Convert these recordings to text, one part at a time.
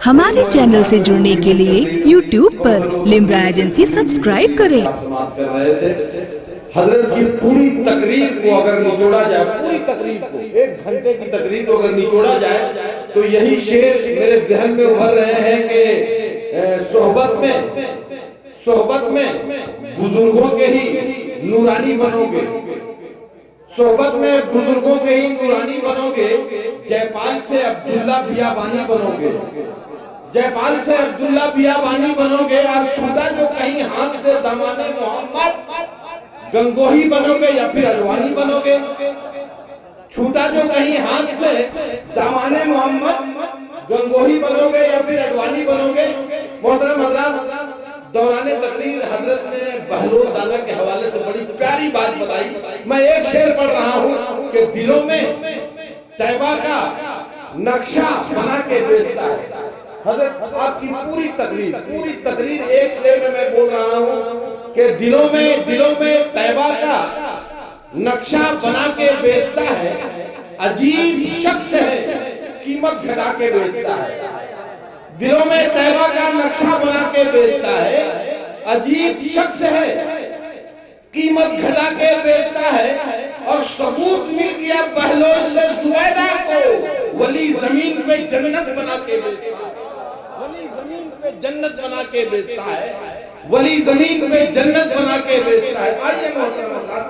ہمارے چینل سے جڑنے کے لیے YouTube پر لمرا ایجنسی سبسکرائب کریں۔ سماعت کر رہے تھے حضرت کی پوری تقریر کو اگر نچوڑا جائے، پوری تقریر کو، 1 گھنٹے کی تقریر کو اگر نچوڑا جائے تو یہی شعر میرے ذہن میں ابھر رہے ہیں کہ صحبت میں بزرگوں کے ہی نورانی بنو گے، صحبت میں بزرگوں کے ہی نورانی بنو گے، جے پال سے عبداللہ بیابانی بنو گے، جے پال سے عبداللہ بیابانی بنو گے، اور چھوٹا جو کہیں ہاتھ سے دامان محمد گنگوہی بنو گے یا پھر اڈوانی بنو گے، چھوٹا جو کہیں ہاتھ سے دامان محمد گنگوہی بنو گے یا پھر اڈوانی بنو گے۔ محترم حضرات، دوران تقریر حضرت نے بہلول دادا کے حوالے سے بڑی پیاری بات بتائی۔ میں ایک شعر پڑھ رہا ہوں کہ دلوں میں طیبہ کا نقشہ بنا کے بیچتا ہے۔ حضرت آپ کی پوری تقریر ایک شعر میں بول رہا ہوں کہ دلوں میں طیبہ کا نقشہ بنا کے بیچتا ہے، عجیب شخص ہے قیمت گھٹا کے بیچتا ہے۔ دلوں میں طیبہ کا نقشہ بنا کے بیچتا ہے، عجیب شخص ہے قیمت گھٹا کے بیچتا ہے، اور ثبوت مل گیا بہلول سے زبیدہ کو، ولی زمین پہ جنت بنا کے بیچتا ہے، ولی زمین پہ جنت بنا کے بیچتا ہے، ولی زمین پہ جنت بنا کے بیچتا ہے۔ آئیے محترم حضرات،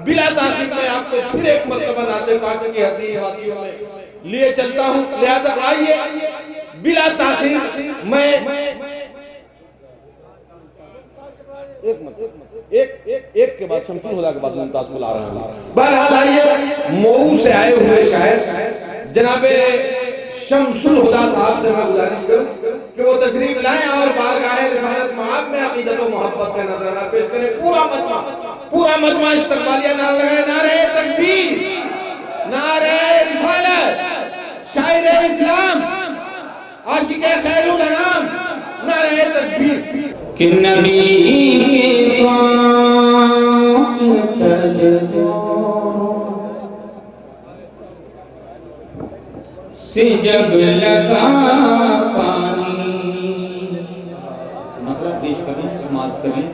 بلا تاخیر میں آپ کو پھر ایک مرتبہ نعت پاک کی حدیث وادیوں میں لیے چلتا ہوں، لہذا آئیے بلا تاخیر میں ایک کے بعد شمس الہدیٰ کے بعد ممتاز کو لا رہا ہوں۔ بہرحال آئیے مئو سے آئے ہوئے شاعر جناب شمس الہدیٰ صاحب سے میں گزارش کروں کہ وہ تشریف لائیں اور بارگاہ رسالت معاب میں عقیدت و محبت کا نظرانہ پیش کریں۔ پورا مجمع استقبالیہ نعرہ لگائے، نعرہ تکبیر، نعرہ رسالت، شاعر اسلام، عاشق خیر الانام، نعرہ تکبیر۔ کہ نبی کے پاک تلووں سے جب لگا پانی، مطلب پیش کریں، سماعت کریں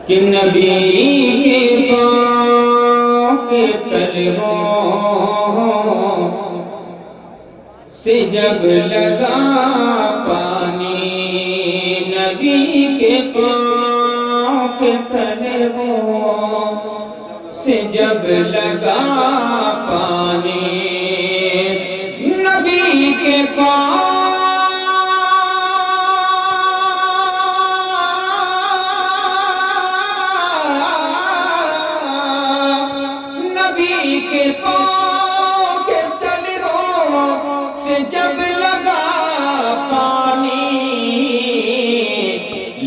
کہ نبی کے پاک تلووں سے جب لگا پانی، نبی کے پاک تلووں سے جب لگا پانی، نبی کے پاک نبی کے پاک تلووں سے جب لگا پانی،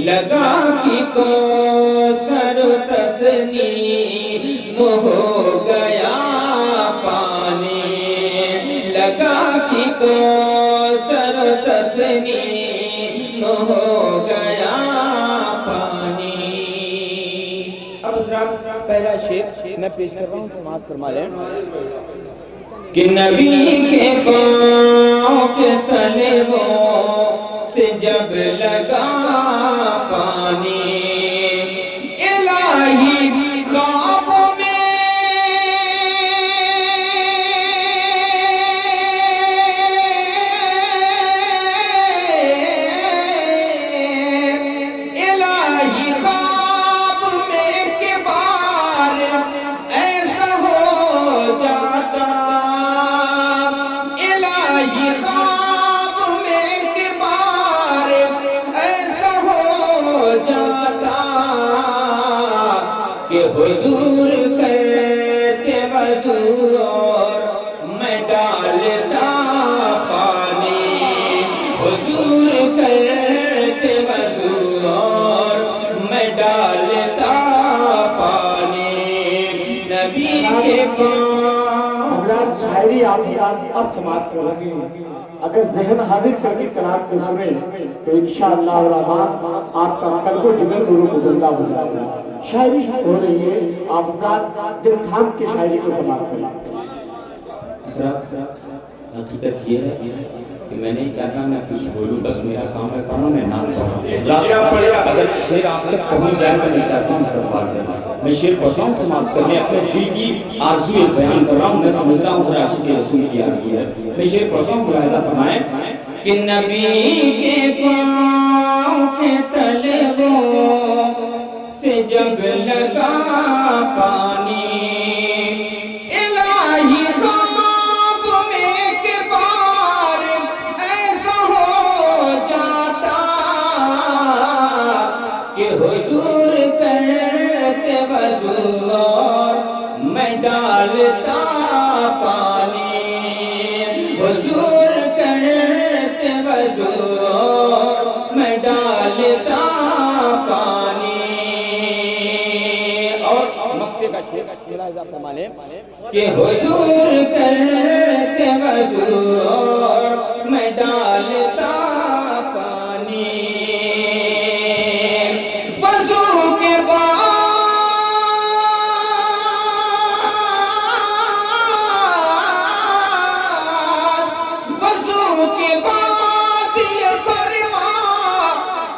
لگا کہ کوثر تسنیم ہو گیا پانی، لگا کہ کوثر تسنیم ہو گیا پانی۔ اب حضرات پہلا شعر میں پیش کر رہا ہوں، سماعت فرما لیں کہ نبی کے پاک تلووں سے جب لگا پانی، الہی خواب میں الہی خواب میں ایک بار ایسا ہو جاتا، الہی خواب میں ایک بار ایسا ہو جاتا کہ حضور کرتے وضو اور میں ڈالتا پانی، حضور کرتے وضو اور میں ڈالتا پانی، نبی کے پاک۔ حضرات شاعری آپ سماعت کرو گے، اگر ذہن حاضر کر کے کلام کو سنیں تو انشاءاللہ الرحمن آپ کا قلب و جگر نور و بدلہ ہوگا۔ شاعری ہو رہی ہے، آپ دل تھام کے شاعری کو سماعت کریں۔ حقیقت یہ ہے کہ میں نہیں چاہتا میں کچھ بولوں، بس میرا کام ہے کام میں نام پڑھا اگر شیر آپ تک پہنچ جائے تو میں چاہتا ہوں استقبال کرنا. میں شیر پڑھتا ہوں سماعت کرنے، اپنے دل کی آرزو ایک بیان کر رہا ہوں. میں سمجھتا ہوں ہر عاشق رسول کی آرزو ہے. میں شیر پڑھتا ہوں، ملاحظہ فرمائیں کہ نبی کے پاؤں کے تلے وہ سے جب لگا پانی، الہی خواب میں ایک بار ایسا ہو جاتا کہ حضور کرتے وضو اور میں ڈالتا پانی، حضور کرتے وضو اور میں ڈالتا پانی. اور مکے کا شیر اضافہ مانے کہ حضور کرتے وضو اور میں ڈالتا پانی، وضو کے بعد وضو کے بعد یہ فرما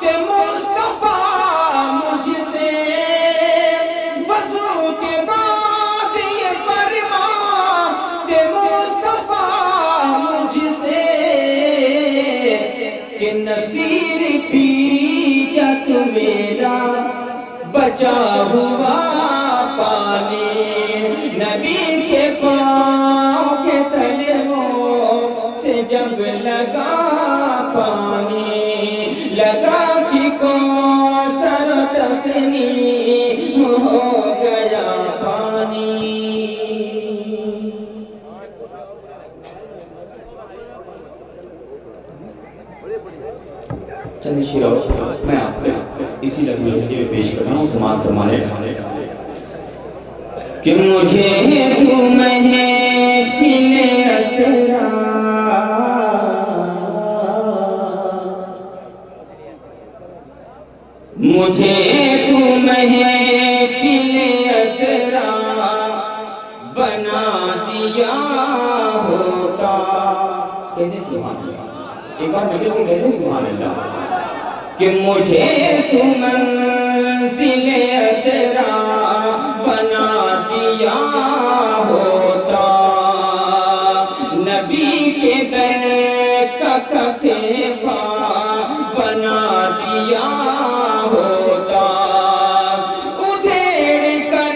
کہ مصطفیٰ مجھ سے، وضو کے بعد یہ فرما کہ مصطفیٰ مجھ سے، کہ نصیر پیچا تو میرا بچا ہوا پانی، نبی کے پاؤں کے تلے سے جب لگا پانی، لگا کہ کوثر تسنیم ہو گیا پانی. چلیے شیرو میں آپ کو اسی لفظ میں پیش کر رہا ہوں. سماعت فرمائیں کہ مجھے تو محفل اسرار، مجھے تو محفل اسرار بنا دیا ہوتا. کہنے سبحان اللہ، ایک بار مجھے کوئی کہنے سبحان اللہ، کہ مجھے تو منزل اسرا بنا دیا ہوتا، نبی کے در کا کفے پا بنا دیا ہوتا، ادھیڑ کر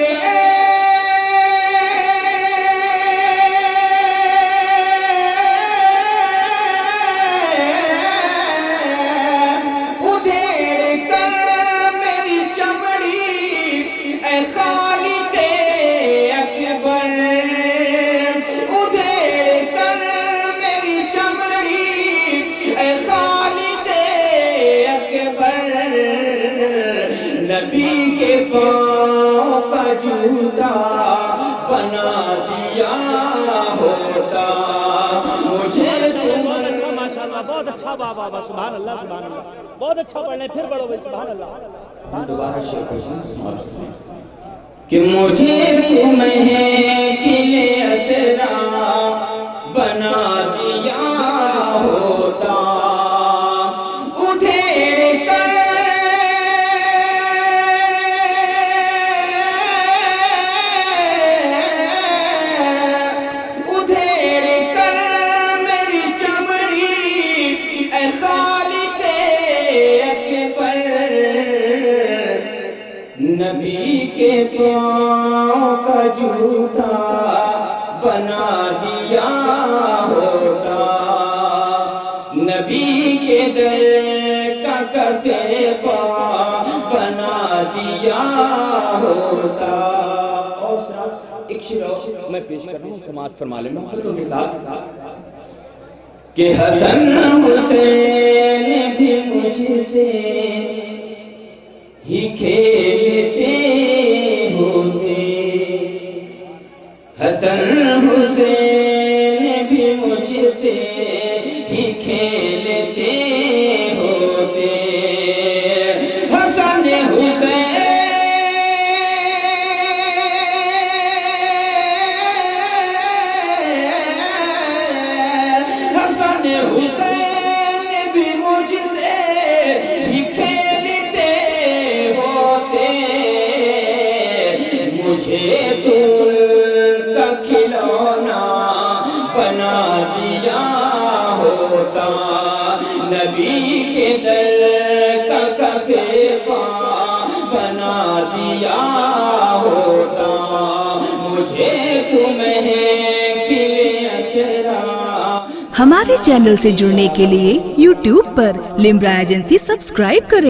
نبی کے پاؤں کا جوتا بنا دیا ہوتا، مجھے بہت اچھا ماشاءاللہ، بہت اچھا بابا، سبحان اللہ سبحان اللہ، بہت اچھا پڑھ لیں، پھر پڑھو بھائی سبحان اللہ. دوبارہ کہ مجھے تو محفل اسرا بنا دیا ہوتا، ادھیڑ کر میری چمڑی اے خالق اکبر، نبی کے پاؤں کا جوتا بنا دیا ہوتا، نبی کے در کا کفے پا بنا دیا ہوتا. اور ایک شعر میں پیش کر رہا ہوں، سماعت فرما لینا محبتوں کے ساتھ کہ حسن حسین بھی مجھ سے ہی کھیلتے ہوتے، حسن حسین بھی مجھ سے ہی کھیلتے ہوتے، حسن حسین حسن حسین مجھے تو کا کھلونا بنا دیا ہوتا، نبی کے در کا کفیفا بنا دیا ہوتا، مجھے تمہیں کل اسرا۔ ہمارے چینل سے جڑنے کے لیے YouTube پر لمرا ایجنسی سبسکرائب کریں۔